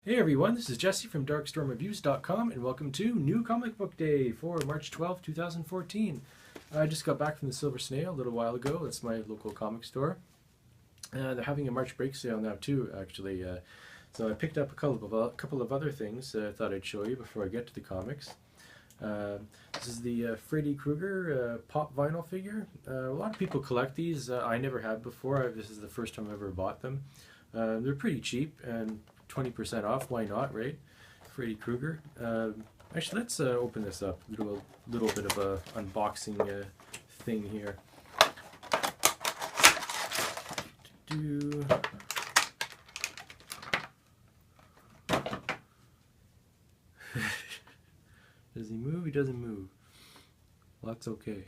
Hey everyone, this is Jesse from DarkStormReviews.com and welcome to New Comic Book Day for March 12th, 2014. I just got back from the Silver Snail a little while ago. That's my local comic store. They're having a March break sale now too, actually. So I picked up a couple of other things I thought I'd show you before I get to the comics. This is the Freddy Krueger pop vinyl figure. A lot of people collect these. I never have before. This is the first time I've ever bought them. They're pretty cheap and 20% off. Why not, right? Freddy Krueger. Actually, let's open this up. Do a little bit of a unboxing thing here. Does he move? He doesn't move. Well, that's okay.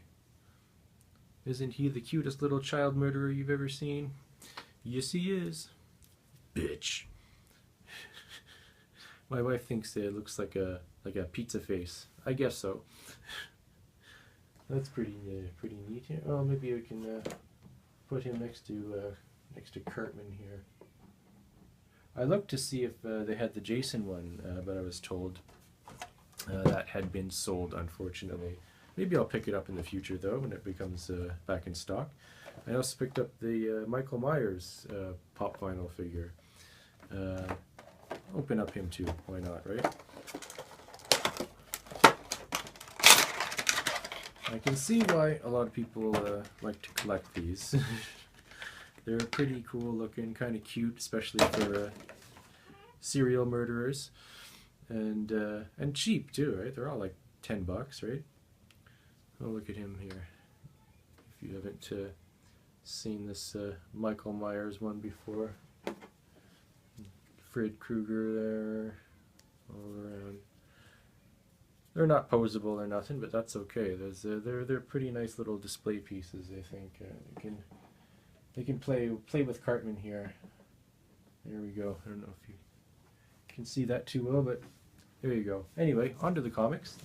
Isn't he the cutest little child murderer you've ever seen? Yes, he is. Bitch. My wife thinks it looks like a pizza face. I guess so. That's pretty neat here. Oh, maybe we can put him next to Cartman here. I looked to see if they had the Jason one, but I was told that had been sold, unfortunately. Maybe I'll pick it up in the future though when it becomes back in stock. I also picked up the Michael Myers pop vinyl figure. Open up him too, why not, right? I can see why a lot of people like to collect these. They're pretty cool looking, kind of cute, especially for serial murderers, and cheap too, right? They're all like $10, right? Oh, look at him here. If you haven't seen this Michael Myers one before. Fred Krueger there, all around. They're not posable or nothing, but that's okay. They're pretty nice little display pieces. I think they can play with Cartman here. There we go. I don't know if you can see that too well, but there you go. Anyway, on to the comics.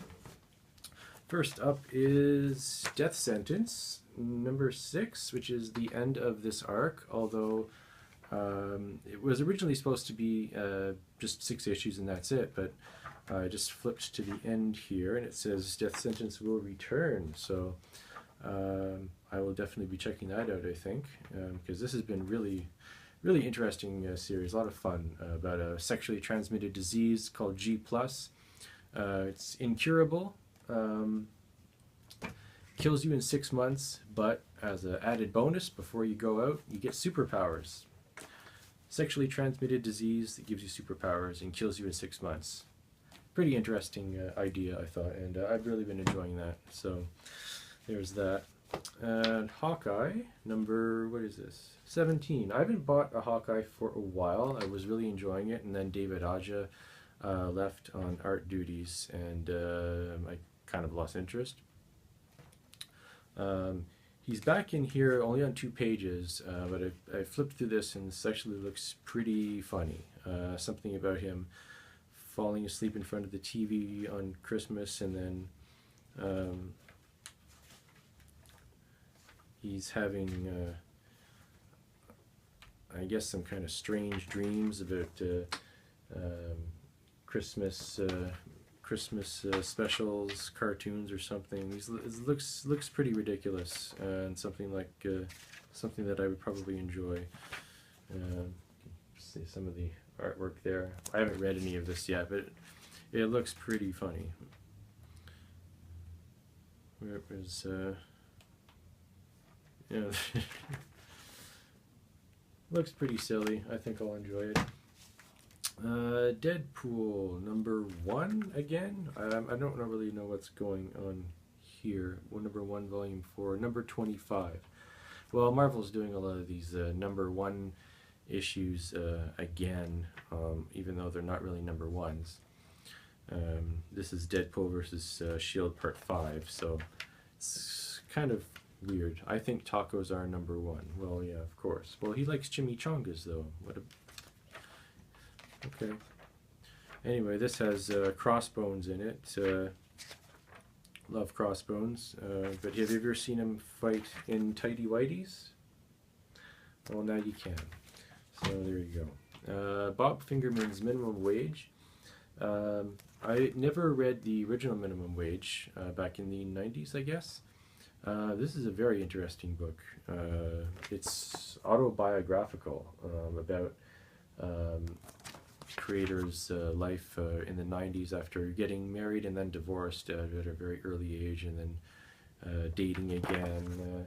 First up is Death Sentence number 6, which is the end of this arc, although it was originally supposed to be just 6 issues and that's it, but I just flipped to the end here and it says Death Sentence will return, so I will definitely be checking that out, I think, because this has been really interesting series, a lot of fun, about a sexually transmitted disease called G+. It's incurable, kills you in 6 months, but as an added bonus, before you go out, you get superpowers. Sexually transmitted disease that gives you superpowers and kills you in 6 months. Pretty interesting idea, I thought, and I've really been enjoying that. So there's that. And Hawkeye number, what is this? 17. I haven't bought a Hawkeye for a while. I was really enjoying it, and then David Aja left on art duties, and I kind of lost interest. He's back in here only on 2 pages, but I flipped through this and this actually looks pretty funny. Something about him falling asleep in front of the TV on Christmas, and then he's having, I guess, some kind of strange dreams about Christmas specials, cartoons or something. It looks pretty ridiculous, and something that I would probably enjoy. See some of the artwork there. I haven't read any of this yet, but it looks pretty funny. Where it was, looks pretty silly. I think I'll enjoy it. Deadpool number 1 again. I don't really know what's going on here. Number 1, volume 4, number 25. Well, Marvel's doing a lot of these number 1 issues again, even though they're not really number 1s. This is Deadpool versus Shield Part 5, so it's kind of weird. I think tacos are number 1. Well, yeah, of course. Well, he likes chimichangas though. Okay. Anyway, this has Crossbones in it. Love Crossbones. But have you ever seen him fight in tighty whities? Well, now you can. So there you go. Bob Fingerman's Minimum Wage. I never read the original Minimum Wage back in the 90s, I guess. This is a very interesting book. It's autobiographical about creator's life in the 90s after getting married and then divorced at a very early age, and then dating again.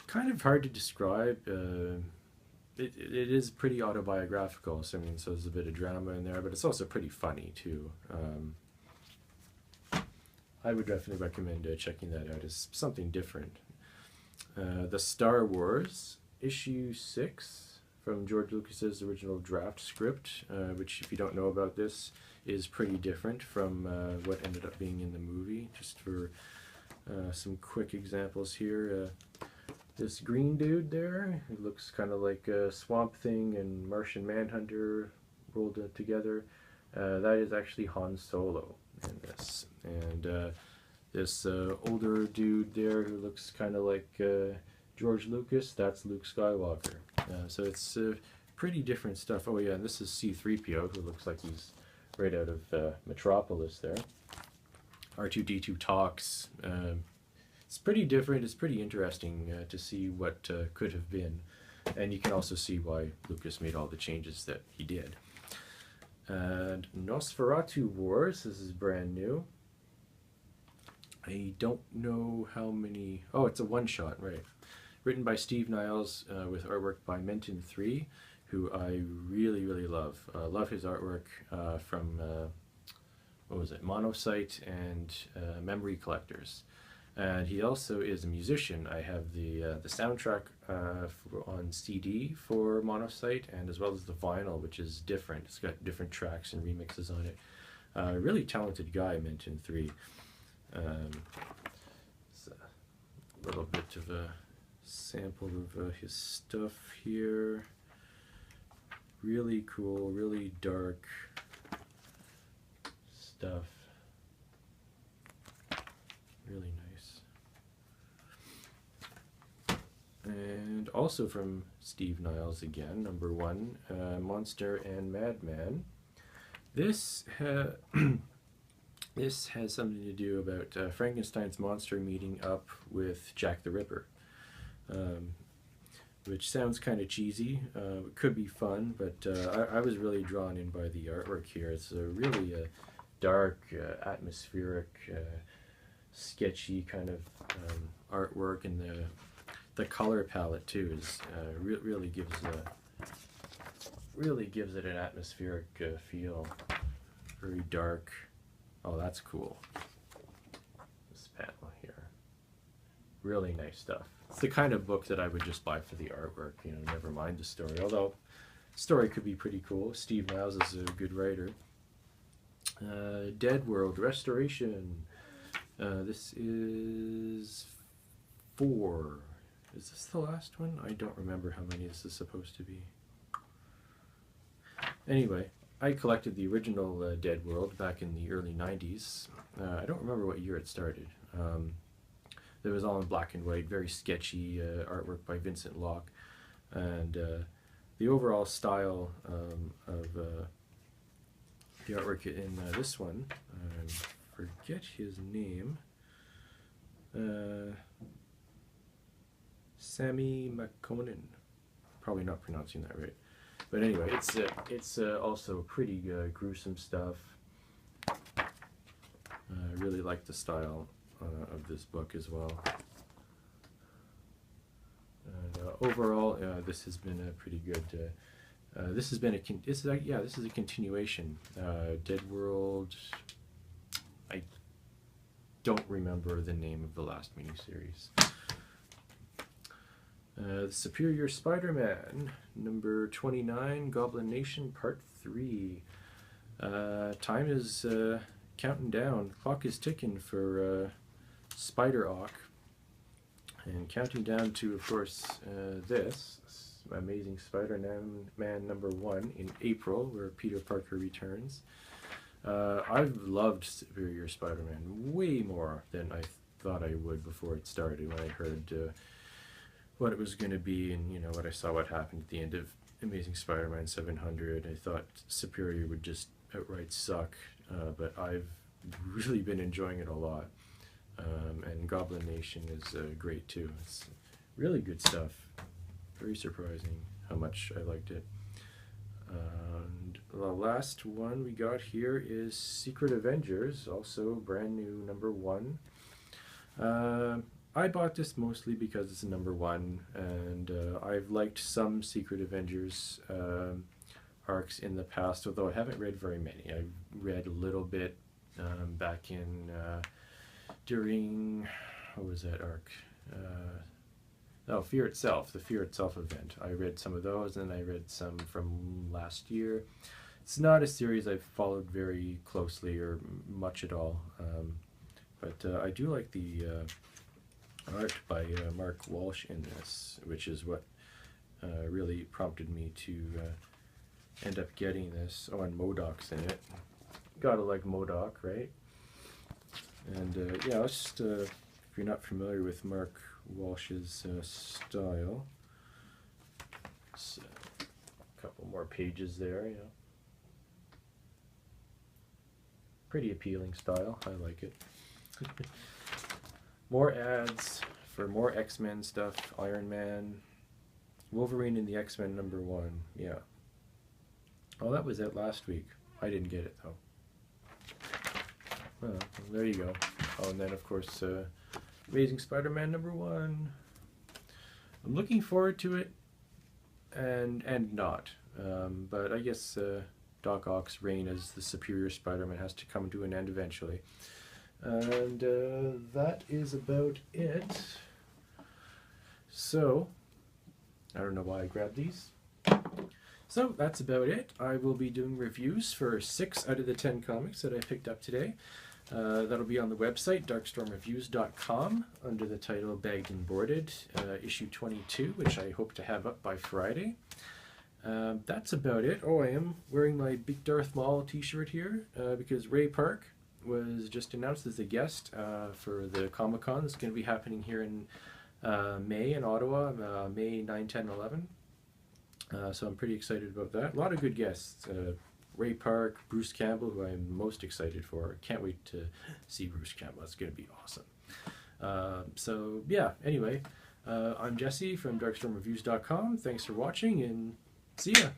Kind of hard to describe. It is pretty autobiographical, so I mean, so there's a bit of drama in there, but it's also pretty funny too. I would definitely recommend checking that out. It's something different. The Star Wars issue 6 from George Lucas's original draft script, which, if you don't know about this, is pretty different from what ended up being in the movie. Just for some quick examples here. This green dude there, who looks kind of like Swamp Thing and Martian Manhunter rolled together, that is actually Han Solo in this. And this older dude there who looks kind of like George Lucas, that's Luke Skywalker. So it's pretty different stuff. Oh yeah, and this is C-3PO, who looks like he's right out of Metropolis there. R2-D2 talks. It's pretty different. It's pretty interesting to see what could have been, and you can also see why Lucas made all the changes that he did. And Nosferatu Wars, this is brand new. I don't know how many... Oh, it's a one-shot, right. Written by Steve Niles with artwork by Menton3, who I really, really love. Love his artwork from, what was it, Monocyte and Memory Collectors. And he also is a musician. I have the soundtrack on CD for Monocyte, and as well as the vinyl, which is different. It's got different tracks and remixes on it. Really talented guy, Menton3. It's a little bit of a sample of his stuff here. Really cool, really dark stuff. Really nice. And also from Steve Niles again, number 1, Monster and Madman. This this has something to do about Frankenstein's monster meeting up with Jack the Ripper, which sounds kind of cheesy. It could be fun, but I was really drawn in by the artwork here. It's a really dark, atmospheric, sketchy kind of artwork, and the color palette too is really gives it an atmospheric feel. Very dark. Oh, that's cool. This panel here. Really nice stuff. It's the kind of book that I would just buy for the artwork, you know, never mind the story. Although, the story could be pretty cool. Steve Niles is a good writer. Dead World Restoration. This is 4. Is this the last one? I don't remember how many this is supposed to be. Anyway, I collected the original Dead World back in the early 90s. I don't remember what year it started. It was all in black and white, very sketchy artwork by Vincent Locke. And the overall style of the artwork in this one, I forget his name. Sammy McConan. Probably not pronouncing that right. But anyway, it's also pretty gruesome stuff. I really like the style of this book as well. And overall, this has been a pretty good. This has been this is a continuation. Dead World. I don't remember the name of the last miniseries. The Superior Spider-Man, number 29, Goblin Nation, part 3. Time is counting down. Clock is ticking for Spider-Ock. And counting down to, of course, this Amazing Spider-Man number 1 in April, where Peter Parker returns. I've loved Superior Spider-Man way more than I thought I would before it started, when I heard what it was going to be, and you know what I saw what happened at the end of Amazing Spider-Man 700. I thought Superior would just outright suck, but I've really been enjoying it a lot. And Goblin Nation is great too. It's really good stuff. Very surprising how much I liked it. And the last one we got here is Secret Avengers, also brand new #1. I bought this mostly because it's a #1, and I've liked some Secret Avengers arcs in the past, although I haven't read very many. I read a little bit back in during, what was that arc? Fear Itself, the Fear Itself event. I read some of those, and I read some from last year. It's not a series I've followed very closely or much at all, but I do like the art by Mark Walsh in this, which is what really prompted me to end up getting this. Oh, and MODOK's in it. Gotta like MODOK, right? And yeah, let's just, if you're not familiar with Mark Walsh's style, it's a couple more pages there, you know. Pretty appealing style, I like it. More ads for more X-Men stuff, Iron Man, Wolverine in the X-Men #1, yeah. Oh, that was it last week. I didn't get it though. Well, there you go. Oh, and then of course, Amazing Spider-Man #1. I'm looking forward to it, and not. But I guess Doc Ock's reign as the superior Spider-Man has to come to an end eventually. And that is about it. So, I don't know why I grabbed these. So that's about it. I will be doing reviews for 6 out of the 10 comics that I picked up today. That'll be on the website, darkstormreviews.com, under the title Bagged and Boarded, issue 22, which I hope to have up by Friday. That's about it. Oh, I am wearing my Big Darth Maul t-shirt here, because Ray Park was just announced as a guest for the Comic-Con that's going to be happening here in May in Ottawa, May 9, 10, 11. So I'm pretty excited about that. A lot of good guests. Ray Park, Bruce Campbell, who I'm most excited for. Can't wait to see Bruce Campbell. It's going to be awesome. So yeah, anyway, I'm Jesse from darkstormreviews.com. Thanks for watching, and see ya.